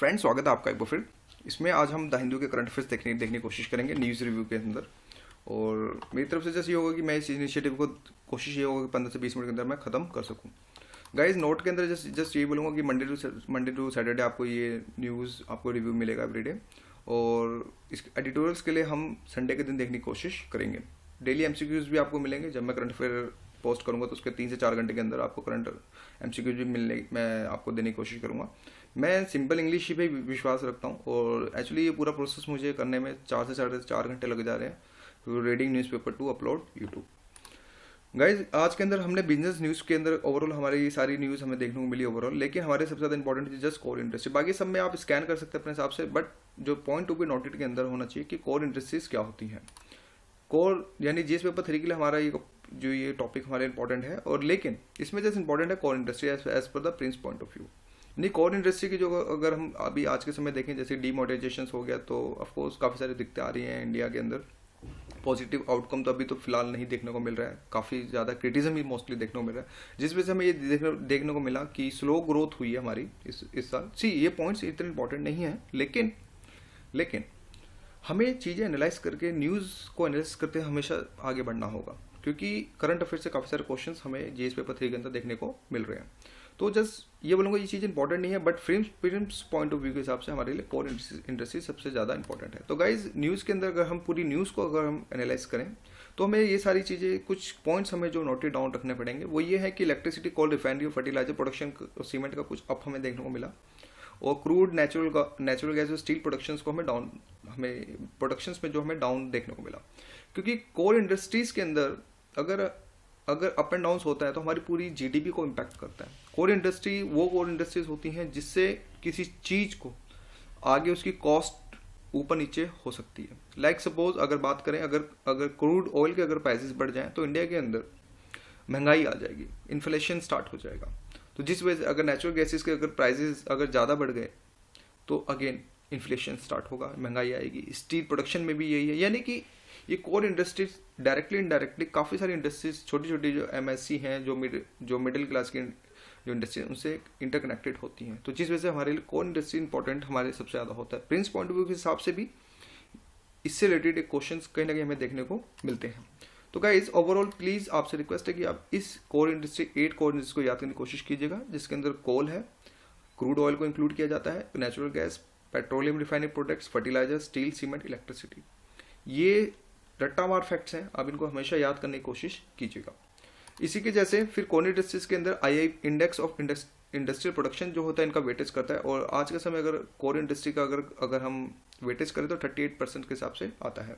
Friends, स्वागत है आपका एक बार फिर। इसमें आज हम द हिंदू के करंट अफेयर्स देखने की कोशिश करेंगे न्यूज़ रिव्यू के अंदर। और मेरी तरफ से जैसे ये होगा कि मैं इस इनिशिएटिव को कोशिश ये होगा कि 15 से 20 मिनट के अंदर मैं ख़त्म कर सकूं। गाइस, नोट के अंदर जस्ट ये बोलूँगा कि मंडे टू सैटरडे आपको ये न्यूज़ आपको रिव्यू मिलेगा एवरीडे। और इस एडिटोरियल्स के लिए हम संडे के दिन देखने की कोशिश करेंगे। डेली एमसीक्यूज भी आपको मिलेंगे। जब मैं करंट अफेयर पोस्ट करूंगा तो उसके 3 से 4 घंटे के अंदर आपको करंट एमसीक्यूज भी मिलने मैं आपको देने की कोशिश करूंगा। मैं सिंपल इंग्लिश ही पे विश्वास रखता हूँ और एक्चुअली ये पूरा प्रोसेस मुझे करने में 4 से 4.5 घंटे लग जा रहे हैं, reading newspaper to upload YouTube. Guys, आज के अंदर हमने बिजनेस न्यूज़ के अंदर ओवरऑल हमारी सारी न्यूज़ हमें देखने को मिली ओवरऑल, लेकिन हमारे सबसे ज़्यादा इंपॉर्टेंट चीज जस्ट कोर इंडस्ट्री। बाकी सब में आप स्कैन कर सकते हैं अपने हिसाब से, बट जो पॉइंट टू बी नोटेड के अंदर होना चाहिए कि कोर इंडस्ट्रीज क्या होती हैं। कोर यानी जीएस पेपर 3 के लिए हमारा ये टॉपिक हमारे इंपॉर्टेंट है। और लेकिन इसमें जैसे इंपॉर्टेंट है core industry as per the prince point of view. नहीं, कोर इंडस्ट्री की जो अगर हम अभी आज के समय देखें, जैसे डीमोनेटाइजेशन हो गया, तो ऑफकोर्स काफ़ी सारी दिक्कतें आ रही हैं इंडिया के अंदर। पॉजिटिव आउटकम तो अभी तो फिलहाल नहीं देखने को मिल रहा है, काफ़ी ज़्यादा क्रिटिज्म ही मोस्टली देखने को मिल रहा है, जिस वजह से हमें ये देखने को मिला कि स्लो ग्रोथ हुई है हमारी इस साल। ये पॉइंट्स इतने इंपॉर्टेंट नहीं है, लेकिन हमें चीज़ें एनालाइज करके न्यूज़ को एनालाइज करते हमेशा आगे बढ़ना होगा, क्योंकि करंट अफेयर से काफ़ी सारे क्वेश्चंस हमें जीएस पेपर 3 के अंदर देखने को मिल रहे हैं। तो जस्ट ये बोलूँगा ये चीज़ इंपॉर्टेंट नहीं है, but films point of view के हिसाब से हमारे लिए कोर इंडस्ट्री सबसे ज़्यादा इंपॉर्टेंट है। तो गाइज, न्यूज़ के अंदर अगर हम पूरी न्यूज़ को अगर हम एनालाइज करें तो हमें ये सारी चीज़ें, कुछ पॉइंट्स हमें जो नोटेड डाउन रखने पड़ेंगे। वो ये है कि इलेक्ट्रिसिटी, कोल, रिफाइनरी, फर्टिलाइजर प्रोडक्शन, सीमेंट का कुछ अप हमें देखने को मिला। और क्रूड, नेचुरल गैस और स्टील प्रोडक्शंस को हमें प्रोडक्शंस में जो हमें डाउन देखने को मिला, क्योंकि कोर इंडस्ट्रीज के अंदर अगर अप एंड डाउन होता है तो हमारी पूरी जीडीपी को इम्पैक्ट करता है। कोर इंडस्ट्रीज होती हैं जिससे किसी चीज को आगे उसकी कॉस्ट ऊपर नीचे हो सकती है। लाइक सपोज अगर बात करें, अगर क्रूड ऑयल के अगर प्राइसेस बढ़ जाएं तो इंडिया के अंदर महंगाई आ जाएगी, इन्फ्लेशन स्टार्ट हो जाएगा। तो जिस वजह से अगर नेचुरल गैसेस के अगर प्राइसेस अगर ज़्यादा बढ़ गए तो अगेन इन्फ्लेशन स्टार्ट होगा, महंगाई आएगी। स्टील प्रोडक्शन में भी यही है, यानी कि ये कोर इंडस्ट्रीज डायरेक्टली इनडायरेक्टली काफ़ी सारी इंडस्ट्रीज, छोटी छोटी जो एमएससी हैं, जो मिडिल क्लास की जो इंडस्ट्री, उनसे इंटरकनेक्टेड होती हैं। तो जिस वजह से हमारे लिए कोर इंडस्ट्री इंपॉर्टेंट हमारे सबसे ज़्यादा होता है। प्रिंस पॉइंट ऑफ व्यू के हिसाब से भी इससे रिलेटेड एक क्वेश्चन कहीं ना कहीं हमें देखने को मिलते हैं। तो गाइज, ओवरऑल प्लीज़ आपसे रिक्वेस्ट है कि आप इस कोर इंडस्ट्री 8 कोर इंडस्ट्री को याद करने की कोशिश कीजिएगा, जिसके अंदर कोल है, क्रूड ऑयल को इंक्लूड किया जाता है, natural gas, petroleum refinery products, fertiliser, steel, cement, electricity. ये रट्टा मार फैक्ट्स हैं, आप इनको हमेशा याद करने की कोशिश कीजिएगा। इसी के जैसे फिर कोर इंडस्ट्रीज के अंदर I index of industrial production जो होता है, इनका वेटेज करता है। और आज के समय अगर कोर इंडस्ट्री का अगर हम वेटेज करें तो 38% के हिसाब से आता है।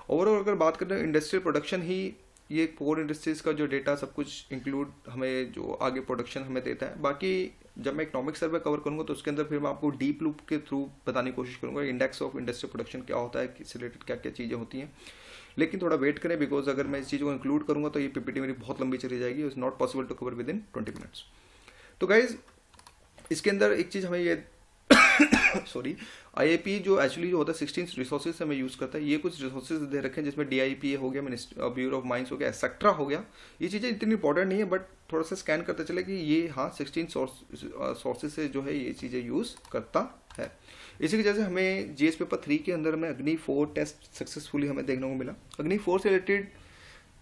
ओवरऑल अगर बात करें इंडस्ट्रियल प्रोडक्शन ही ये कोर इंडस्ट्रीज का जो डेटा सब कुछ इंक्लूड हमें जो आगे प्रोडक्शन हमें देता है। बाकी जब मैं इकोनॉमिक सर्वे कवर करूंगा तो उसके अंदर फिर मैं आपको डीप लूप के थ्रू बताने की कोशिश करूंगा इंडेक्स ऑफ इंडस्ट्रियल प्रोडक्शन क्या होता है, किससे रिलेटेड क्या क्या चीज़ें होती हैं। लेकिन थोड़ा वेट करें, बिकॉज अगर मैं इस चीज़ को इंक्लूड करूंगा तो ये पीपीटी मेरी बहुत लंबी चली जाएगी। It's not possible to cover within 20 minutes. तो गाइज, इसके अंदर एक चीज़ हमें ये सॉरी, आईआईपी जो एक्चुअली जो होता है 16 रिसोर्सेज हमें यूज़ करता है। ये कुछ रिसोर्सेज दे रखे हैं जिसमें डीआईपीए हो गया, ब्यूरो ऑफ माइंस हो गया, एक्सेट्रा हो गया। ये चीज़ें इतनी इंपॉर्टेंट नहीं है, बट थोड़ा सा स्कैन करते चले कि ये 16 सोर्सेज से जो है ये चीज़ें यूज़ करता है। इसी की वजह से हमें जीएस पेपर 3 के अंदर में अग्नि 4 टेस्ट सक्सेसफुली हमें देखने को मिला। अग्नि 4 से related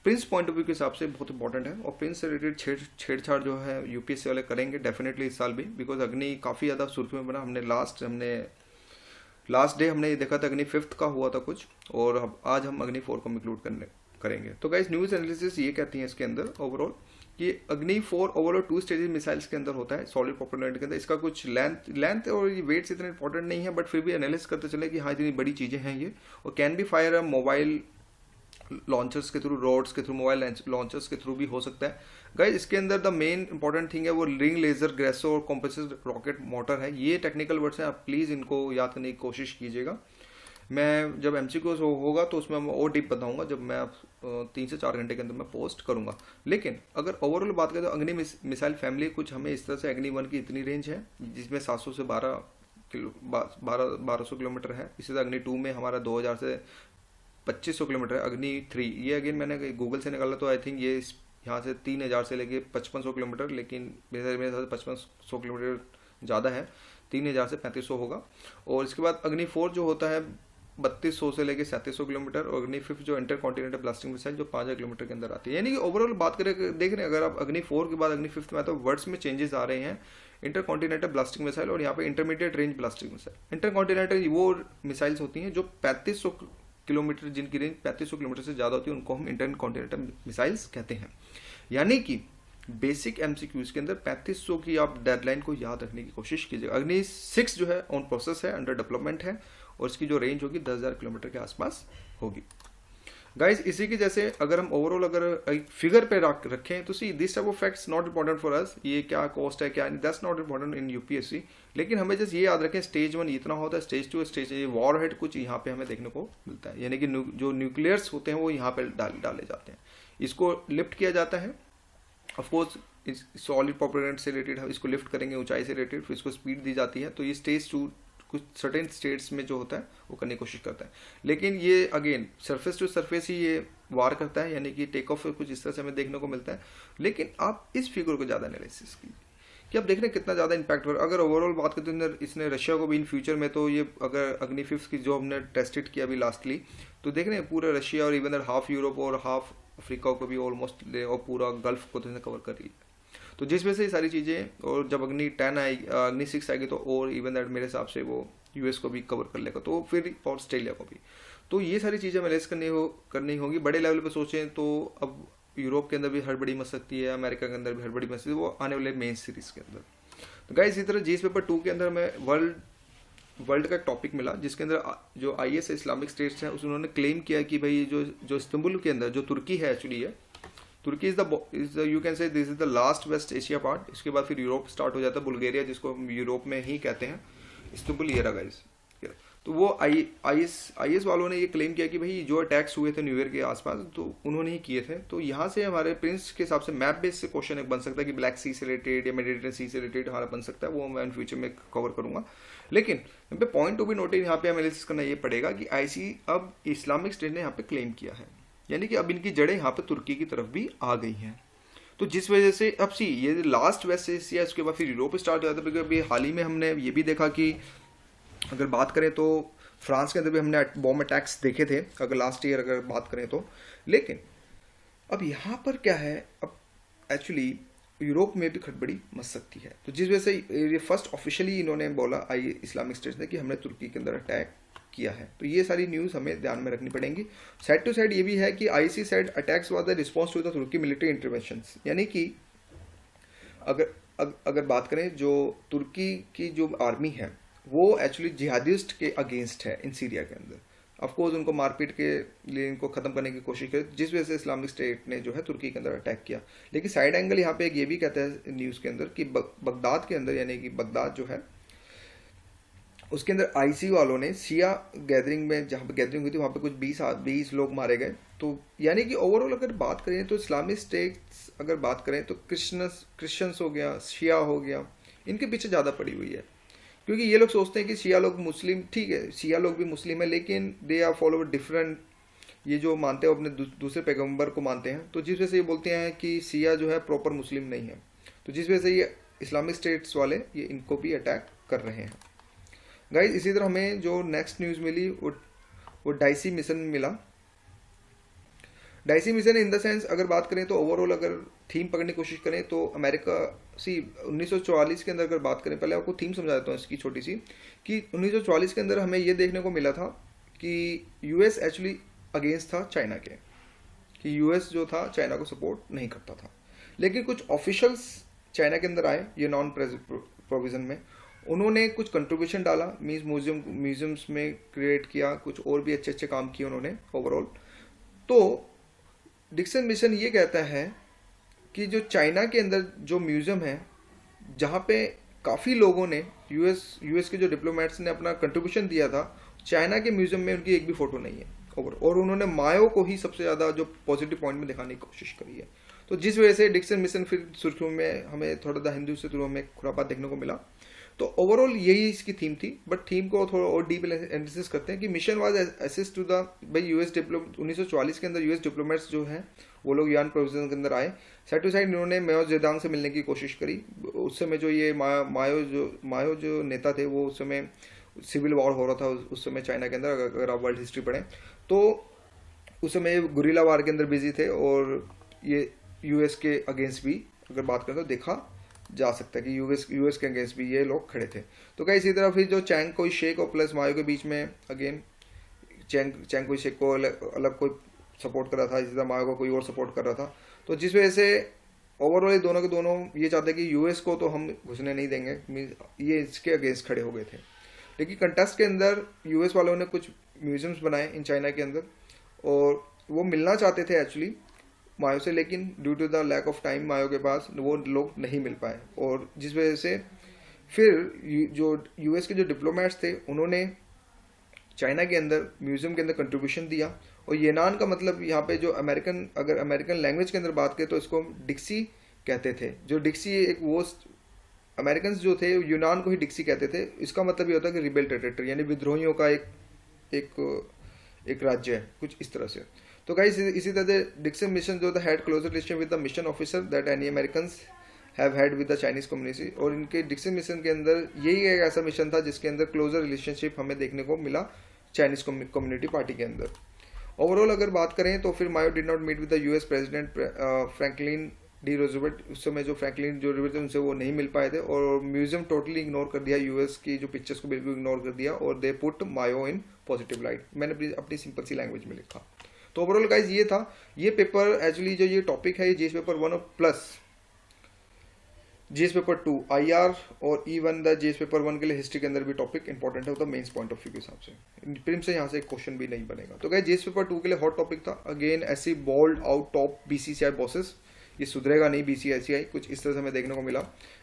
Prince point of view के हिसाब से बहुत इंपॉर्टेंट है, और प्रिंस से रिलेटेड छेड़छाड़ जो है यूपीएससी वाले करेंगे डेफिनेटली इस साल भी, बिकॉज अग्नि काफ़ी ज़्यादा सुर्खी में बना। हमने लास्ट डे हमने देखा था अग्नि 5th का हुआ था कुछ, और आज हम अग्नि 4 को इंक्लूड करेंगे। तो गाइस, न्यूज़ एनालिसिस ये कहती है इसके अंदर ओवरऑल कि अग्नि 4 ओवरऑल 2 स्टेजेस मिसाइल्स के अंदर होता है, सॉलिड प्रोपेलर के अंदर। इसका कुछ लेंथ और ये वेट्स इतने इंपॉर्टेंट नहीं है, बट फिर भी एनालिसिस करते चले कि हाँ इतनी बड़ी चीज़ें हैं ये, और can be fire mobile launchers के थ्रू, रोड्स के थ्रू, मोबाइल लॉन्चर्स के थ्रू भी हो सकता है। गाइस, इसके अंदर द मेन इंपॉर्टेंट थिंग है वो रिंग लेजर ग्रेसो और कॉम्प्रेस्ड रॉकेट मोटर है। ये टेक्निकल वर्ड्स हैं, आप प्लीज़ इनको याद करने की कोशिश कीजिएगा। मैं जब एमसीक्यू होगा तो उसमें मैं और डीप बताऊंगा, जब मैं 3 से 4 घंटे के अंदर मैं पोस्ट करूंगा। लेकिन अगर ओवरऑल बात करें तो अग्नि मिसाइल फैमिली कुछ हमें इस तरह से, अग्नि 1 की इतनी रेंज है जिसमें 700 से 1200 किलोमीटर है। इसी तरह अग्नि 2 में हमारा 2000 से 2500 किलोमीटर है। अग्नि 3 ये अगेन मैंने गूगल से निकाला तो आई थिंक ये यहाँ से 3000 से लेके 5500 किलोमीटर, लेकिन मेरे हिसाब से 5500 किलोमीटर ज़्यादा है। 3000 से 3500 होगा। और इसके बाद अग्नि 4 जो होता है 3200 से लेके 3700 किलोमीटर, और अग्नि 5 जो इंटर कॉन्टिनेंटल ब्लास्टिंग मिसाइल जो 5000 किलोमीटर के अंदर आती है। यानी कि ओवरऑल बात करें, देख रहे हैं अगर आप अग्नि 4 के बाद अग्नि 5 में आता है, वर्ड्स में चेंजेस आ रहे हैं। इंटर कॉन्टिनेंटल ब्लास्टिंग मिसाइल और यहाँ पे intermediate range blasting missile. Inter continental वो मिसाइल्स होती हैं जो 3500 किलोमीटर, जिनकी रेंज 3500 किलोमीटर से ज़्यादा होती है, उनको हम इंटर कॉन्टिनेंटल मिसाइल्स कहते हैं। यानी कि बेसिक एमसीक्यूज के अंदर 3500 की आप डेडलाइन को याद रखने की कोशिश कीजिएगा। अग्नि 6 जो है ऑन प्रोसेस है, अंडर डेवलपमेंट है, और इसकी जो रेंज होगी 10,000 किलोमीटर के आसपास होगी। गाइज इसी की जैसे अगर हम ओवरऑल अगर एक फिगर पे रखें तो see this type of facts not important for us, ये क्या कॉस्ट है क्या नहीं, that's not important in UPSC. लेकिन हमें जैसे ये याद रखें स्टेज 1 इतना होता है, स्टेज 2 स्टेज वॉर हेड कुछ यहाँ पे हमें देखने को मिलता है, यानी कि जो न्यूक्लियर्स होते हैं वो यहाँ पे डाले जाते हैं, इसको लिफ्ट किया जाता है। ऑफकोर्स सॉलिड प्रोपेलेंट से रिलेटेड इसको लिफ्ट करेंगे ऊंचाई से रिलेटेड, फिर इसको स्पीड दी जाती है। तो ये स्टेज 2 कुछ सर्टेन स्टेट्स में जो होता है वो करने की कोशिश करता है। लेकिन ये अगेन सरफेस टू सरफेस ही ये वार करता है, यानी कि टेक ऑफ कुछ इस तरह से हमें देखने को मिलता है। लेकिन आप इस फिगर को ज़्यादा एनालिसिस कीजिए कि आप देख रहे हैं कितना ज़्यादा इंपैक्ट हो रहा है। अगर ओवरऑल बात करते हैं इसने रशिया को भी इन फ्यूचर में, तो ये अगर अग्नि 5 की जो हमने टेस्टेड किया अभी लास्टली, तो देख रहे हैं पूरा रशिया और इवन हाफ यूरोप और हाफ अफ्रीका को भी ऑलमोस्ट, और पूरा गल्फ को तो कवर कर रही है। तो जिस वजह से ये सारी चीज़ें, और जब अग्नि 10 आएगी, अग्नि 6 आएगी, तो और इवन दैट मेरे हिसाब से वो यूएस को भी कवर कर लेगा, तो फिर और ऑस्ट्रेलिया को भी। तो ये सारी चीज़ें एनालाइज करनी होगी। बड़े लेवल पे सोचें तो अब यूरोप के अंदर भी हड़बड़ी मच सकती है, अमेरिका के अंदर भी हड़बड़ी मच सकती है, वो आने वाले मेन सीरीज के अंदर। तो गाइस इसी तरह जीएस पेपर 2 के अंदर हमें वर्ल्ड का टॉपिक मिला, जिसके अंदर जो आईएस इस्लामिक स्टेट्स हैं उन्होंने क्लेम किया कि भाई जो इस्तांबुल के अंदर जो तुर्की है, एक्चुअली है Turkey is the you can say this is the last West Asia part. इसके बाद फिर यूरोप स्टार्ट हो जाता है, बुल्गारिया जिसको हम यूरोप में ही कहते हैं, इस्तांबुल ये रहा गाइस। तो वो आईएस वालों ने ये क्लेम किया कि भाई जो अटैक्स हुए थे न्यू ईयर के आसपास तो उन्होंने ही किए थे। तो यहाँ से हमारे प्रिंस के हिसाब से मैप बेस से क्वेश्चन एक बन सकता है कि ब्लैक सी से रिलेटेड या मेडिटेरियन सी से रिलेटेड हमारा बन सकता है, वो मैं इन फ्यूचर में कवर करूंगा। लेकिन यहाँ पे पॉइंट टू बी नोटेड, यहाँ पे हमें एनालिसिस करना ये पड़ेगा कि आईसी अब इस्लामिक स्टेट ने यहाँ पे क्लेम किया है, यानी कि अब इनकी जड़ें यहाँ पे तुर्की की तरफ भी आ गई हैं। तो जिस वजह से अब सी ये लास्ट वेस्ट एशिया, उसके बाद फिर यूरोप स्टार्ट हो जाता है। अभी हाल ही में हमने ये भी देखा कि अगर बात करें तो फ्रांस के अंदर भी हमने बॉम्ब अटैक्स देखे थे अगर लास्ट ईयर अगर बात करें तो। लेकिन अब यहाँ पर क्या है, अब एक्चुअली यूरोप में भी खड़बड़ी मच सकती है। तो जिस वजह से ये फर्स्ट ऑफिशियली इन्होंने बोला इस्लामिक स्टेट्स ने कि हमने तुर्की के अंदर अटैक किया है। तो ये सारी न्यूज़ हमें ध्यान में रखनी पड़ेंगी। साइड टू साइड ये भी है कि IC side attacks was the response to the तुर्की मिलिट्री इंटरवेंशंस, यानी कि अगर बात करें जो तुर्की की जो आर्मी है वो एक्चुअली जिहादिस्ट के अगेंस्ट है इन सीरिया के अंदर। ऑफकोर्स उनको मारपीट के लिए इनको खत्म करने की कोशिश करी, जिस वजह से इस्लामिक स्टेट ने जो है तुर्की के अंदर अटैक किया। लेकिन साइड एंगल यहाँ पे एक ये भी कहता है न्यूज़ के अंदर कि बगदाद के अंदर, यानी कि बगदाद जो है उसके अंदर आईसी वालों ने शिया गैदरिंग में, जहाँ पे गैदरिंग हुई थी वहाँ पे कुछ 20 लोग मारे गए। तो यानी कि ओवरऑल अगर बात करें तो इस्लामिक स्टेट्स अगर बात करें तो क्रिश्चियंस हो गया, शिया हो गया, इनके पीछे ज़्यादा पड़ी हुई है। क्योंकि ये लोग सोचते हैं कि शिया लोग मुस्लिम, ठीक है शिया लोग भी मुस्लिम है, लेकिन दे आर फॉलो डिफरेंट, ये जो मानते हैं अपने दूसरे पैगंबर को मानते हैं। तो जिस वजह से ये बोलते हैं कि शिया जो है प्रॉपर मुस्लिम नहीं है। तो जिस वजह से ये इस्लामिक स्टेट्स वाले ये इनको भी अटैक कर रहे हैं। गाइज इसी तरह हमें जो नेक्स्ट न्यूज़ मिली वो डाइसी मिशन मिला। Dicey mission in the sense अगर बात करें तो ओवरऑल अगर थीम पकड़ने की कोशिश करें तो अमेरिका 1944 के अंदर अगर बात करें, पहले आपको थीम समझा देता हूँ इसकी छोटी सी, कि 1944 के अंदर हमें ये देखने को मिला था कि यूएस एक्चुअली अगेंस्ट था चाइना के, कि यूएस जो था चाइना को सपोर्ट नहीं करता था। लेकिन कुछ ऑफिशियल्स चाइना के अंदर आए ये नॉन प्रोविजन में, उन्होंने कुछ कंट्रीब्यूशन डाला, मीन्स म्यूजियम्स में क्रिएट किया, कुछ और भी अच्छे काम किए उन्होंने ओवरऑल। तो डिक्सन मिशन ये कहता है कि जो चाइना के अंदर जो म्यूजियम है जहाँ पे काफ़ी लोगों ने यूएस के जो डिप्लोमेट्स ने अपना कंट्रीब्यूशन दिया था, चाइना के म्यूजियम में उनकी एक भी फोटो नहीं है और उन्होंने मायो को ही सबसे ज़्यादा जो पॉजिटिव पॉइंट में दिखाने की कोशिश करी है। तो जिस वजह से डिक्सन मिशन फिर सुर्खियों में हमें थोड़ा द हिंदू से थ्रू हमें खुरापात देखने को मिला। तो ओवरऑल यही इसकी थीम थी, बट थीम को थोड़ा और डीप एनालिसिस करते हैं कि mission was assist to the भाई यूएस डिप्लोमेट। 1944 के अंदर यूएस डिप्लोमेट्स जो हैं वो लोग यूएन प्रोविजन के अंदर आए। साइड टू साइड इन्होंने माओ जेदांग से मिलने की कोशिश करी। उस समय जो ये मायो जो नेता थे वो उस समय सिविल वॉर हो रहा था उस समय चाइना के अंदर, अगर आप वर्ल्ड हिस्ट्री पढ़ें तो उस समय गुरिल्ला वार के अंदर बिजी थे, और ये यूएस के अगेंस्ट भी अगर बात करें तो देखा जा सकता है कि यूएस के अगेंस्ट भी ये लोग खड़े थे। तो क्या इसी तरह फिर जो चैंग कोई शेक और प्लस मायो के बीच में अगेन चैंग कोई शेक को अलग कोई सपोर्ट कर रहा था, इसी तरह मायो को कोई और सपोर्ट कर रहा था। तो जिस वजह से ओवरऑल दोनों के दोनों ये चाहते कि यूएस को तो हम घुसने नहीं देंगे, ये इसके अगेंस्ट खड़े हो गए थे। लेकिन कंटेस्ट के अंदर यूएस वालों ने कुछ म्यूजियम्स बनाए इन चाइना के अंदर, और वो मिलना चाहते थे एक्चुअली मायो से, लेकिन due to the lack of time Mayo के पास वो लोग नहीं मिल पाए, और जिस वजह से फिर जो यूएस के जो डिप्लोमेट्स थे उन्होंने चाइना के अंदर म्यूजियम के अंदर कंट्रीब्यूशन दिया। और येनान का मतलब यहाँ पे जो अगर अमेरिकन लैंग्वेज के अंदर बात करें तो इसको डिक्सी कहते थे। जो डिक्सी एक वो अमेरिकन जो थे यूनान को ही डिक्सी कहते थे। इसका मतलब ये होता है कि रिबेल टेरिटरी, यानी विद्रोहियों का एक राज्य है, कुछ इस तरह से। तो गाइस इसी तरह डिक्सन मिशन जो था had closer relation with the mission officer that any American have had with the Chinese community. और इनके डिक्सन मिशन के अंदर यही एक ऐसा मिशन था जिसके अंदर क्लोजर रिलेशनशिप हमें देखने को मिला चाइनीज कम्युनिटी पार्टी के अंदर। ओवरऑल अगर बात करें तो फिर Mayo did not meet with the US President Franklin D Roosevelt. उस समय जो फ्रैंकलिन जो रोजवेल्ट थे उनसे वो नहीं मिल पाए थे, और म्यूजियम टोटली इग्नोर कर दिया, यूएस की जो पिक्चर्स को बिल्कुल इग्नोर कर दिया, और they put Mao in positive light. मैंने अपनी सिंपल सी लैंग्वेज में लिखा। तो ओवरऑल गाइज ये था ये पेपर। एक्चुअली जो ये टॉपिक है ये जीएस पेपर 1 और प्लस जीएस पेपर 2 आईआर और E1 द जीएस पेपर 1 के लिए हिस्ट्री के अंदर भी टॉपिक इंपॉर्टेंट है, तो मेंस पॉइंट ऑफ व्यू के हिसाब से प्रिम से यहाँ से एक क्वेश्चन भी नहीं बनेगा। तो गाइस जीएस पेपर 2 के लिए हॉट टॉपिक था अगेन ऐसी bold out top BCCI bosses. ये सुधरेगा नहीं बीसीसीआई, कुछ इस तरह से हमें देखने को मिला।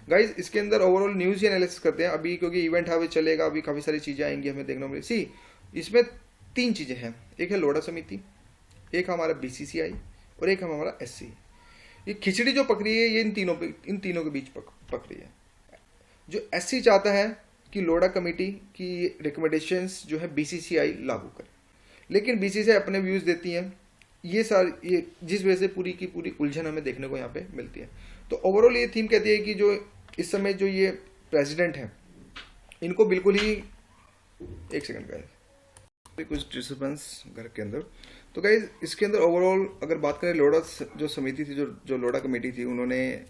गाइज इसके अंदर ओवरऑल न्यूज ही एनालिसिस करते हैं अभी, क्योंकि इवेंट अभी चलेगा, अभी काफी सारी चीजें आएंगी हमें देखने को मिले। सी इसमें 3 चीजें हैं, एक है लोढ़ा समिति, एक हमारा बीसीसीआई और एक हमारा एससी। ये खिचड़ी जो पक रही है ये इन तीनों के बीच पक रही है। जो एससी चाहता है कि लोढ़ा कमेटी की रिकमेंडेशंस जो है बीसीसीआई लागू करे, लेकिन बीसीसीआई अपने व्यूज देती है। ये जिस वजह से पूरी की पूरी उलझन हमें देखने को यहाँ पे मिलती है। तो ओवरऑल ये थीम कहती है कि जो इस समय जो ये प्रेसिडेंट है इनको बिल्कुल ही एक सेकंड का कुछ डिस्टर्बेंस घर के अंदर। तो गाइज इसके अंदर ओवरऑल अगर बात करें लोढ़ा जो समिति थी, जो लोढ़ा कमेटी थी, उन्होंने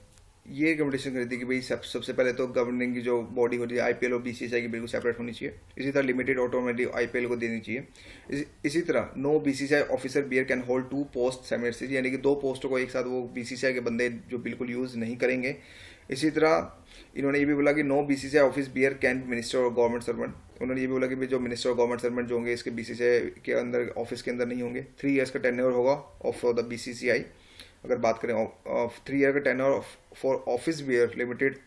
ये रिकमेंडेशन करी थी कि भाई सबसे पहले तो गवर्निंग की जो बॉडी होती है आईपीएल और बीसीसीआई की बिल्कुल सेपरेट होनी चाहिए। इसी तरह लिमिटेड ऑटोमेटिक आईपीएल को देनी चाहिए। इसी तरह no BCCI officer bearer can hold 2 post simultaneously, यानी कि 2 पोस्टों को एक साथ वो बीसीसीआई के बंदे जो बिल्कुल यूज नहीं करेंगे। इसी तरह इन्होंने ये भी बोला कि no BCCI office bearer can minister और गवर्नमेंट सर्वेंट। उन्होंने ये भी बोला कि जो मिनिस्टर और गवर्नमेंट सर्वेंट जो होंगे इसके बीसीसीआई के अंदर ऑफिस के अंदर नहीं होंगे। 3 इयर्स का टेन्योर होगा ऑफ द बीसीसीआई। अगर बात करें 3 ईयर का tenure for office bearer limited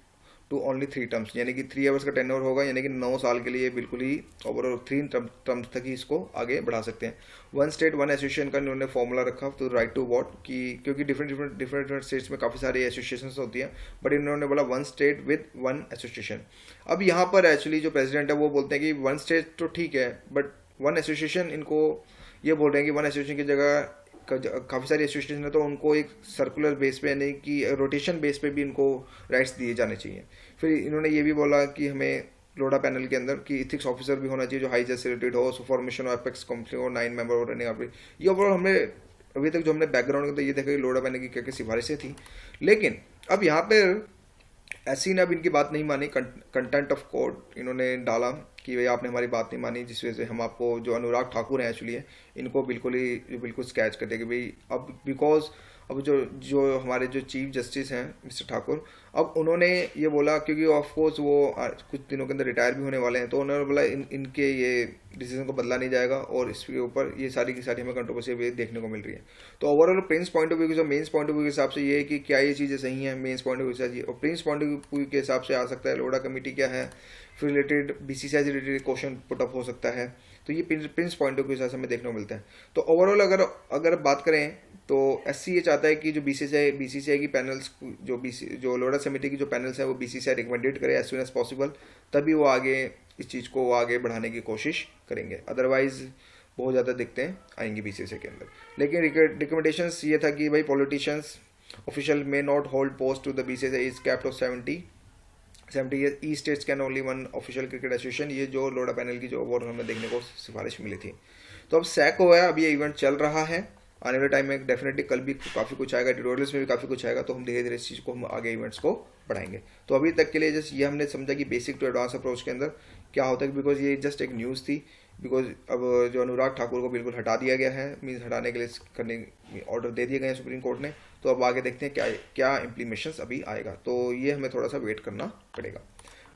to only 3 terms, यानी कि 3 इयर्स का टेन्योर होगा, यानी कि 9 साल के लिए बिल्कुल ही ओवरऑल 3 टर्म्स तक ही इसको आगे बढ़ा सकते हैं। 1 स्टेट 1 एसोसिएशन का इन्होंने फॉर्मूला रखा तो राइट टू वोट की, क्योंकि डिफरेंट स्टेट्स में काफ़ी सारी एसोसिएशन होती हैं, बट इन्होंने बोला 1 स्टेट विद 1 एसोसिएशन। अब यहाँ पर एक्चुअली जो प्रेसिडेंट है वो बोलते हैं कि 1 स्टेट तो ठीक है, बट 1 एसोसिएशन, इनको ये बोल रहे हैं कि 1 एसोसिएशन की जगह काफ़ी सारी एसोसिएशन है तो उनको एक सर्कुलर बेस पे यानी कि रोटेशन बेस पे भी इनको राइट्स दिए जाने चाहिए। फिर इन्होंने ये भी बोला कि हमें लोढ़ा पैनल के अंदर कि इथिक्स ऑफिसर भी होना चाहिए जो हाई जज से रिलेटेड हो, फॉर्मेशन ऑफ एपेक्स कंपनी हो, 9 मेंबर और रनिंग आप। ये ओवरऑल हमने अभी तक जो हमने बैकग्राउंड ये देखा कि लोढ़ा पैनल की क्या क्या सिफारिशें थी। लेकिन अब यहाँ पर ऐसी ने अब इनकी बात नहीं मानी, कंटेंट ऑफ कोर्ट इन्होंने डाला कि भाई आपने हमारी बात नहीं मानी, जिस वजह से हम आपको जो अनुराग ठाकुर हैं एक्चुअली इनको बिल्कुल स्केच कर दिया कि भाई अब बिकॉज अब जो हमारे जो चीफ जस्टिस हैं मिस्टर ठाकुर, अब उन्होंने ये बोला क्योंकि ऑफ कोर्स वो कुछ दिनों के अंदर रिटायर भी होने वाले हैं, तो उन्होंने बोला इनके ये डिसीजन को बदला नहीं जाएगा और इसके ऊपर ये सारी की सारी हमें कंट्रोवर्सी भी देखने को मिल रही है। तो overall Prince point of view के मेन्स पॉइंट ऑफ व्यू के हिसाब से ये है कि क्या ये चीज़ें सही हैं मेन्स पॉइंट ऑफ व्यू से, और प्रिंस पॉइंट ऑफ व्यू के हिसाब से आ सकता है लोढ़ा कमेटी क्या है, फिर रिलेटेड बीसीसीआई से रिलेटेड क्वेश्चन पुटअप हो सकता है। तो ये प्रिंस पॉइंट ऑफ व्यू के हिसाब से हमें देखने को मिलता है। तो ओवरऑल अगर बात करें तो एससी ये चाहता है कि जो बीसीसीआई की पैनल्स जो लोढ़ा समिति की जो पैनल्स है वो बीसीसीआई रिकमेंडेड करे एज सून एज पॉसिबल, तभी वो आगे इस चीज़ को आगे बढ़ाने की कोशिश करेंगे। अदरवाइज बहुत ज़्यादा दिखते हैं आएंगे बीसीसीआई के अंदर। लेकिन रिकमेंडेशंस ये था कि भाई politicians official may not hold post to the BCCI is capped of 70 year ई states can only one official cricket association, ये जो लोडा पैनल की जो और हमें देखने को सिफारिश मिली थी। तो अब सैक हुआ है, अब ये इवेंट चल रहा है, आने वाले टाइम में डेफिनेटली कल भी काफ़ी कुछ आएगा, ट्यूटोरियल्स में भी काफ़ी कुछ आएगा, तो हम धीरे धीरे इस चीज़ को हम आगे इवेंट्स को बढ़ाएंगे। तो अभी तक के लिए जस्ट ये हमने समझा कि बेसिक टू एडवांस अप्रोच के अंदर क्या होता है, बिकॉज ये जस्ट एक न्यूज़ थी, बिकॉज अब जो अनुराग ठाकुर को बिल्कुल हटा दिया गया है, मीन्स हटाने के लिए करने ऑर्डर दे दिए गए हैं सुप्रीम कोर्ट ने। तो अब आगे देखते हैं क्या क्या इम्प्लीमेशंस अभी आएगा, तो ये हमें थोड़ा सा वेट करना पड़ेगा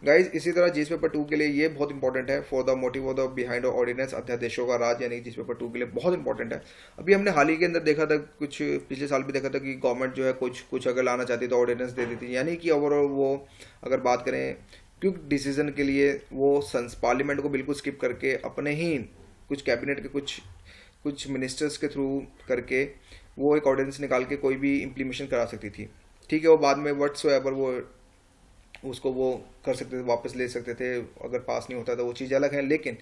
गाइज। इसी तरह जीएस पेपर 2 के लिए ये बहुत इंपॉर्टेंट है, for the motive of the behind ordinance, अध्यादेशों का राज, यानी जीएस पेपर 2 के लिए बहुत इंपॉर्टेंट है। अभी हमने हाल ही के अंदर देखा था, कुछ पिछले साल भी देखा था कि गवर्नमेंट जो है कुछ अगर लाना चाहती तो ऑर्डिनेंस दे देती, यानी कि ओवरऑल वो अगर बात करें क्विक डिसीजन के लिए वो पार्लियामेंट को बिल्कुल स्किप करके अपने ही कुछ कैबिनेट के कुछ मिनिस्टर्स के थ्रू करके वो एक ऑर्डिनेंस निकाल के कोई भी इम्प्लीमेशन करा सकती थी। ठीक है, वो बाद में व्हाट्सएवर वो उसको वो कर सकते थे, वापस ले सकते थे, अगर पास नहीं होता तो वो चीज़ अलग है। लेकिन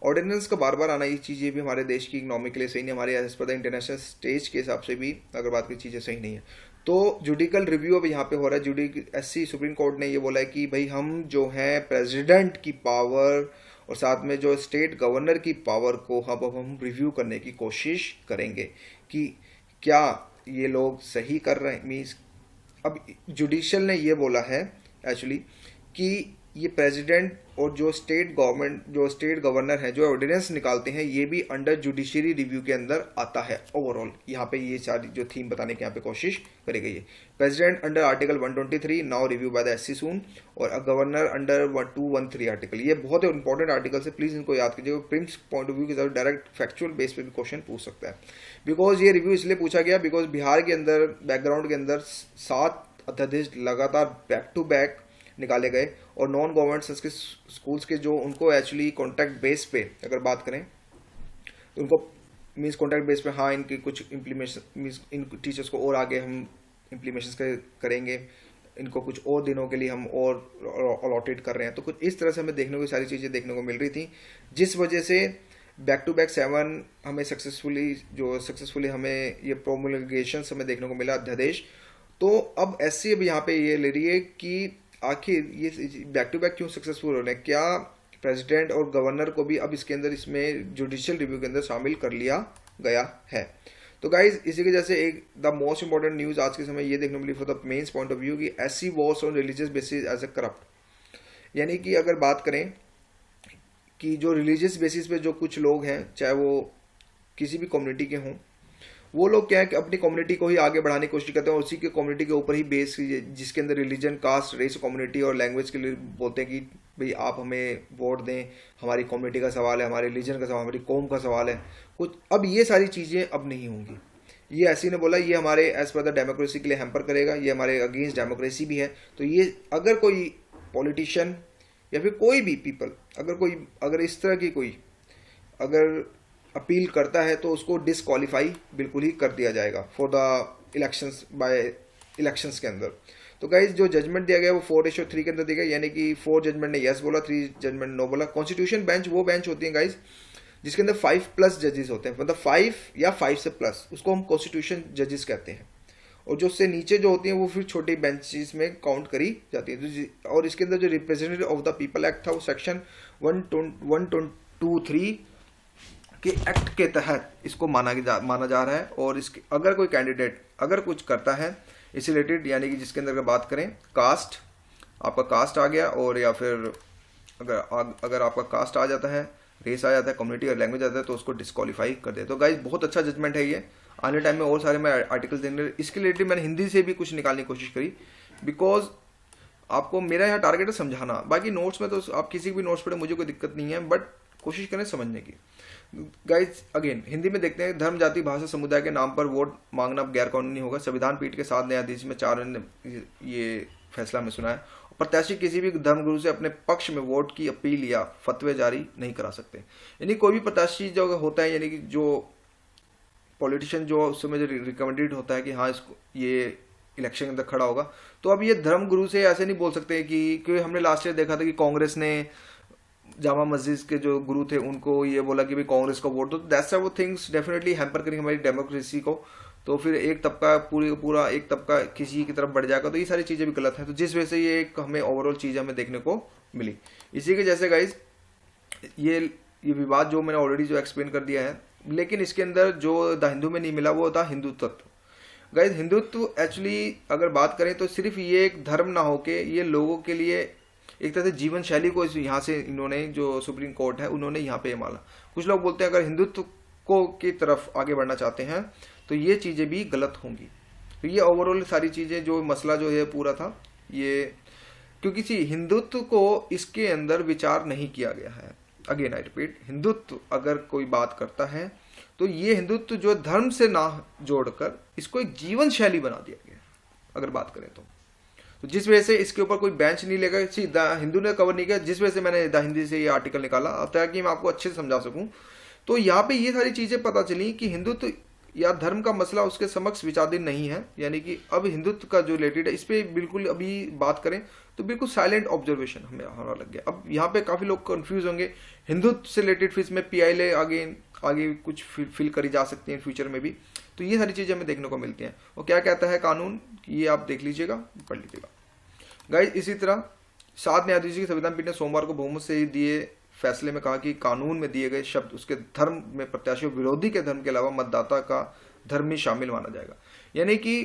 ऑर्डिनेंस का बार बार आना, ये चीज़ ये भी हमारे देश की इकोनॉमी के लिए सही नहीं, हमारे as per the international stage के हिसाब से भी अगर बात की चीज़ें सही नहीं है। तो जुडिकल रिव्यू अब यहाँ पे हो रहा है। एससी सुप्रीम कोर्ट ने ये बोला है कि भाई हम जो है प्रेसिडेंट की पावर और साथ में जो स्टेट गवर्नर की पावर को अब हम रिव्यू करने की कोशिश करेंगे कि क्या ये लोग सही कर रहे हैं। मीन्स अब जुडिशियल ने ये बोला है एक्चुअली कि ये प्रेसिडेंट और जो स्टेट गवर्नर है जो ऑर्डिनेंस निकालते हैं, ये भी अंडर जुडिशरी रिव्यू के अंदर आता है। ओवरऑल यहाँ पे ये सारी जो थीम बताने की यहाँ पे कोशिश करी गई है। President under article 123 now review by the SC soon, और गवर्नर अंडर 213 आर्टिकल। ये बहुत इंपॉर्टेंट आर्टिकल है, प्लीज इनको याद कीजिए। प्रिम्स पॉइंट ऑफ व्यू के साथ डायरेक्ट फैक्चुअल बेस पे भी क्वेश्चन पूछ सकता है। बिकॉज ये रिव्यू इसलिए पूछा गया बिकॉज बिहार के अंदर बैकग्राउंड के अंदर 7 अध्यादेश लगातार बैक टू बैक निकाले गए, और नॉन गवर्नमेंट संस्कृत स्कूल्स के जो उनको एक्चुअली कॉन्ट्रैक्ट बेस पे अगर बात करें तो उनको मीन्स कॉन्ट्रैक्ट बेस पे हाँ इनके कुछ इम्प्लीमेशन मीन्स इन टीचर्स को और आगे हम इम्प्लीमेशन करेंगे, इनको कुछ और दिनों के लिए हम और अलॉटेड कर रहे हैं। तो कुछ इस तरह से हमें देखने को सारी चीज़ें देखने को मिल रही थी, जिस वजह से बैक टू बैक 7 हमें सक्सेसफुली हमें ये प्रोमulgation हमें देखने को मिला अध्यादेश। तो अब एससी अब यहाँ पे ये ले रही है कि आखिर ये बैक टू बैक क्यों सक्सेसफुल हो रहे हैं, क्या प्रेसिडेंट और गवर्नर को भी अब इसके अंदर इसमें जुडिशियल रिव्यू के अंदर शामिल कर लिया गया है। तो गाइज इसी की वजह से एक द मोस्ट इंपॉर्टेंट न्यूज आज के समय ये देखने को मिली for the men's point of view कि SC was on religious basis as a corrupt. यानी कि अगर बात करें कि जो रिलीजियस बेसिस पे जो कुछ लोग हैं, चाहे वो किसी भी कम्युनिटी के हों, वो लोग क्या है कि अपनी कम्युनिटी को ही आगे बढ़ाने की कोशिश करते हैं, उसी के कम्युनिटी के ऊपर ही बेस, जिसके अंदर रिलीजन, कास्ट, रेस, कम्युनिटी और लैंग्वेज के लिए बोलते हैं कि भाई आप हमें वोट दें, हमारी कम्युनिटी का सवाल है, हमारे रिलीजन का सवाल, हमारी कौम का सवाल है कुछ। अब ये सारी चीज़ें अब नहीं होंगी। ये ऐसी ने बोला ये हमारे एज पर द डेमोक्रेसी के लिए हैम्पर करेगा, ये हमारे अगेंस्ट डेमोक्रेसी भी है। तो ये अगर कोई पॉलिटिशियन या फिर कोई भी पीपल अगर इस तरह की कोई अगर अपील करता है तो उसको डिसक्वालीफाई बिल्कुल ही कर दिया जाएगा for the elections by elections के अंदर। तो गाइज जो जजमेंट दिया गया वो 4:3 के अंदर दिया गया, यानी कि 4 जजमेंट ने यस बोला, 3 जजमेंट नो बोला। कॉन्स्टिट्यूशन बेंच वो बेंच होती है गाइज जिसके अंदर 5+ जजेस होते हैं, मतलब 5 या 5 से प्लस, उसको हम कॉन्स्टिट्यूशन जजेस कहते हैं। और जो उससे नीचे जो होती हैं वो फिर छोटी बेंचेस में काउंट करी जाती है। और इसके अंदर जो representative of the people act था वो सेक्शन 123 के एक्ट के तहत इसको माना जा रहा है। और इसके अगर कोई कैंडिडेट अगर कुछ करता है इससे रिलेटेड, यानी कि जिसके अंदर अगर बात करें कास्ट, आपका कास्ट आ गया, और या फिर अगर आपका कास्ट आ जाता है, रेस आ जाता है, कम्युनिटी और लैंग्वेज आ जाता है, तो उसको डिस्क्वालीफाई कर दे। तो गाइज बहुत अच्छा जजमेंट है ये। आने टाइम में और सारे मैं आर्टिकल्स देंगे इसके रिलेटेड। मैंने हिंदी से भी कुछ निकालने की कोशिश करी, बिकॉज आपको मेरा यहाँ टारगेट है समझाना। बाकी नोट्स में तो आप किसी भी नोट्स पढ़े, मुझे कोई दिक्कत नहीं है, बट कोशिश करें समझने की। गाइज अगेन हिंदी में देखते हैं, धर्म, जाति, भाषा, समुदाय के नाम पर वोट मांगना गैर कानूनी होगा। संविधान पीठ के 7 न्यायाधीश में 4 ने ये फैसला में सुना है। प्रत्याशी किसी भी धर्मगुरु से अपने पक्ष में वोट की अपील या फतवे जारी नहीं करा सकते। यानी कोई भी प्रत्याशी जो होता है, यानी कि जो पॉलिटिशियन जो उस समय जो रिकमेंडेड होता है कि हाँ इसको ये इलेक्शन के अंदर खड़ा होगा, तो अब ये धर्मगुरु से ऐसे नहीं बोल सकते कि क्योंकि हमने लास्ट ईयर देखा था कि कांग्रेस ने जामा मस्जिद के जो गुरु थे उनको ये बोला कि भाई कांग्रेस को वोट दो, दैट्स वो थिंग्स डेफिनेटली हैम्पर करेंगे हमारी डेमोक्रेसी को। तो फिर एक तबका पूरा एक तबका किसी की तरफ बढ़ जाएगा, तो ये सारी चीजें भी गलत हैं। तो जिस वजह से ये एक हमें ओवरऑल चीज हमें देखने को मिली। इसी के जैसे गाइज ये विवाद जो मैंने ऑलरेडी जो एक्सप्लेन कर दिया है, लेकिन इसके अंदर जो द हिंदू में नहीं मिला वो था हिंदुत्व। गाइज हिंदुत्व एक्चुअली अगर बात करें तो सिर्फ ये एक धर्म ना होके ये लोगों के लिए एक तरह से जीवन शैली को यहाँ से इन्होंने जो सुप्रीम कोर्ट है उन्होंने यहाँ पे माना। कुछ लोग बोलते हैं अगर हिंदुत्व को की तरफ आगे बढ़ना चाहते हैं तो ये चीजें भी गलत होंगी। तो ये ओवरऑल सारी चीजें जो मसला जो है पूरा था ये, क्योंकि हिंदुत्व को इसके अंदर विचार नहीं किया गया है। अगेन आई रिपीट, हिंदुत्व अगर कोई बात करता है तो ये हिंदुत्व जो धर्म से ना जोड़कर इसको एक जीवन शैली बना दिया गया अगर बात करें तो जिस वजह से इसके ऊपर कोई बेंच नहीं लेगा। द हिंदू ने कवर नहीं किया, जिस वजह से मैंने द हिंदी से ये आर्टिकल निकाला ताकि मैं आपको अच्छे से समझा सकूं। तो यहाँ पे ये सारी चीजें पता चली कि हिंदुत्व या धर्म का मसला उसके समक्ष विचाराधीन नहीं है, यानी कि अब हिंदुत्व का जो रिलेटेड है इस पर बिल्कुल अभी बात करें तो बिल्कुल साइलेंट ऑब्जर्वेशन हमें होना लग गया। अब यहाँ पे काफी लोग कंफ्यूज होंगे हिंदुत्व से रिलेटेड, फिर इसमें पीआईएल आगे कुछ फिल करी जा सकती है फ्यूचर में भी। तो ये सारी चीजें हमें देखने को मिलती हैं। और क्या कहता है कानून, ये आप देख लीजिएगा, पढ़ लीजिएगा गाइज। इसी तरह 7 न्यायाधीशों की संविधान पीठ ने सोमवार को बहुमत से दिए फैसले में कहा कि कानून में दिए गए शब्द उसके धर्म में प्रत्याशी विरोधी के धर्म के अलावा मतदाता का धर्म में शामिल माना जाएगा। यानी कि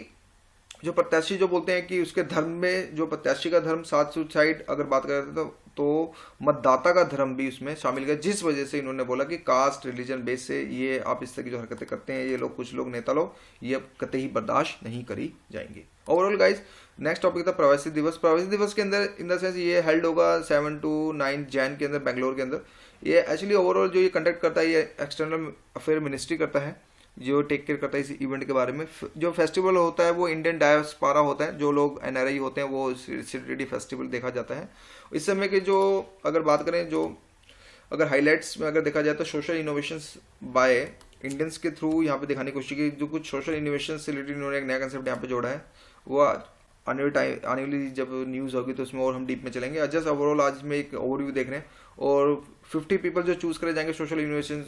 जो प्रत्याशी जो बोलते हैं कि उसके धर्म में जो प्रत्याशी का धर्म साथ साइड अगर बात करें तो मतदाता का धर्म भी उसमें शामिल है। जिस वजह से इन्होंने बोला कि कास्ट रिलीजन बेस से ये आप इस तरह की जो हरकतें करते हैं ये लोग, कुछ लोग नेता लोग, ये अब कतई बर्दाश्त नहीं करी जाएंगी। ओवरऑल गाइज नेक्स्ट टॉपिक था प्रवासी दिवस। प्रवासी दिवस के अंदर इन द सेंस ये हेल्ड होगा 7 to 9 जैन के अंदर बेंगलोर के अंदर। ये एक्चुअली ओवरऑल जो ये कंडक्ट करता है ये एक्सटर्नल अफेयर मिनिस्ट्री करता है, जो टेक केयर करता है इस इवेंट के बारे में। जो फेस्टिवल होता है वो इंडियन डायस्पोरा होता है, जो लोग एनआरआई होते हैं वो सिटी फेस्टिवल देखा जाता है। इस समय के जो अगर बात करें जो अगर हाईलाइट्स में अगर देखा जाए तो सोशल इनोवेशंस बाय इंडियंस के थ्रू यहाँ पे दिखाने की कोशिश की। जो कुछ सोशल इनोवेशन से रिलेटेड इन्होंने एक नया कंसेप्ट यहाँ पे जोड़ा है, वो आने वाली जब न्यूज़ होगी तो उसमें और हम डीप में चलेंगे। जस्ट ओवरऑल आज में एक ओवरव्यू देख रहे हैं और 50 पीपल जो चूज करे जाएंगे सोशल इनोवेशन,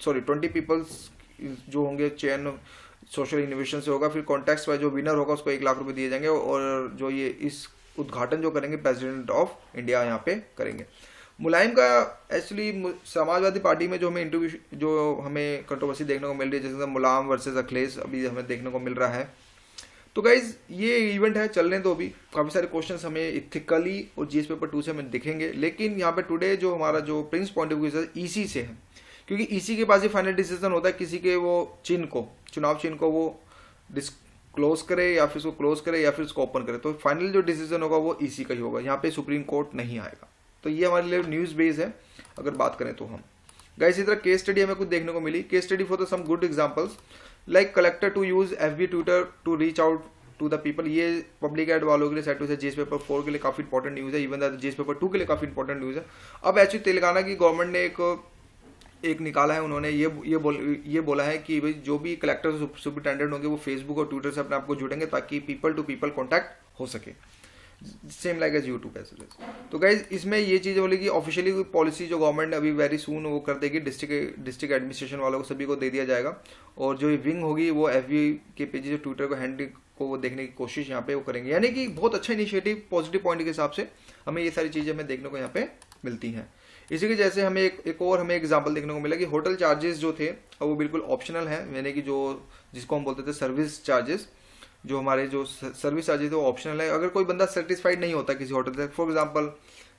20 पीपल्स जो होंगे चयन सोशल इनोवेशन से होगा। फिर कॉन्टेक्स्ट वाइज जो विनर होगा उसको 1 लाख रुपए दिए जाएंगे और जो ये इस उद्घाटन जो करेंगे प्रेसिडेंट ऑफ इंडिया यहाँ पे करेंगे। मुलायम का एक्चुअली समाजवादी पार्टी में जो हमें इंटरव्यू जो हमें कंट्रोवर्सी देखने को मिल रही है, जैसे मुलायम वर्सेस अखिलेश अभी हमें देखने को मिल रहा है। तो गाइज ये इवेंट है, चलने दो, अभी काफी सारे क्वेश्चंस हमें इथिकली और जीएस पेपर 2 से हमें दिखेंगे। लेकिन यहाँ पे टुडे जो हमारा जो प्रिंस पॉइंट ऑफ व्यू है ईसी से है, क्योंकि ईसी के पास ही फाइनल डिसीजन होता है किसी के वो चिन्ह को, चुनाव चिन्ह को वो डिस्क्लोज करे या फिर उसको क्लोज करे या फिर उसको ओपन करे। तो फाइनल जो डिसीजन होगा वो ईसी का ही होगा, यहाँ पे सुप्रीम कोर्ट नहीं आएगा। तो ये हमारे लिए न्यूज बेस है अगर बात करें तो हम। गाइस इसी तरह केस स्टडी हमें कुछ देखने को मिली। Case study for the some good examples like collector to use FB Twitter to reach out to the people. ये पब्लिक एड वालों के लिए सेट हुआ है, जीएस पेपर 4 के लिए काफी इंपॉर्टेंट न्यूज है, इवन दैट जीएस पेपर 2 के लिए काफी इंपॉर्टेंट न्यूज है। अब एक्चुअली तेलंगाना की गवर्नमेंट ने एक निकाला है, उन्होंने ये बोला है कि भाई जो भी कलेक्टर सुपरिटेंडेंट होंगे वो फेसबुक और ट्विटर से अपने आप को जुड़ेंगे ताकि पीपल टू पीपल कॉन्टैक्ट हो सके, same like as YouTube as. तो गाइज इसमें ये चीज़ बोली कि ऑफिशियली कोई पॉलिसी जो गवर्नमेंट अभी वेरी सून वो कर देगी, डिस्ट्रिक्ट एडमिनिस्ट्रेशन वालों को सभी को दे दिया जाएगा। और जो विंग होगी वो एफबी के पेजेस जो ट्विटर को हैंडल को वो देखने की कोशिश यहाँ पे वो करेंगे। यानी कि बहुत अच्छा इनिशिएटिव पॉजिटिव पॉइंट के हिसाब से हमें ये सारी चीज़ें हमें देखने को यहाँ पे मिलती हैं। इसी के जैसे हमें एक और हमें एग्जांपल देखने को मिला कि होटल चार्जेस जो थे वो बिल्कुल ऑप्शनल है, यानी कि जो जिसको हम बोलते थे सर्विस चार्जेस, जो हमारे जो सर्विस चार्जेस वो ऑप्शनल है। अगर कोई बंदा सेटिस्फाइड नहीं होता किसी होटल से, फॉर एग्जांपल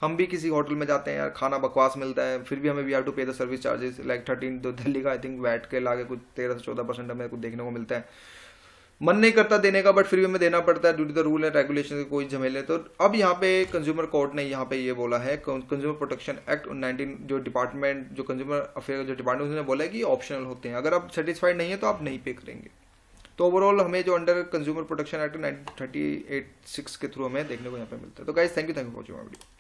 हम भी किसी होटल में जाते हैं यार, खाना बकवास मिलता है, फिर भी हमें वी हैव टू पे द सर्विस चार्जेस लाइक 13, तो दिल्ली का आई थिंक वैट के लागे कुछ 13 से 14% हमें कुछ देखने को मिलता है। मन नहीं करता देने का बट फिर भी हमें देना पड़ता है due to the rule and regulation के कोई झमेले। तो अब यहाँ पे कंज्यूमर कोर्ट ने यहाँ पे ये बोला है, कंज्यूमर प्रोटेक्शन एक्ट 19 जो डिपार्टमेंट जो कंज्यूमर अफेयर जो डिपार्टमेंट उसने बोला है कि ऑप्शनल होते हैं, अगर आप सेटिस्फाइड नहीं है तो आप नहीं पे करेंगे। तो ओवरऑल हमें जो अंडर कंज्यूमर प्रोटेक्शन एक्ट 1938 के थ्रू हमें देखने को यहाँ पे मिलता है। तो guys thank you for watching my video.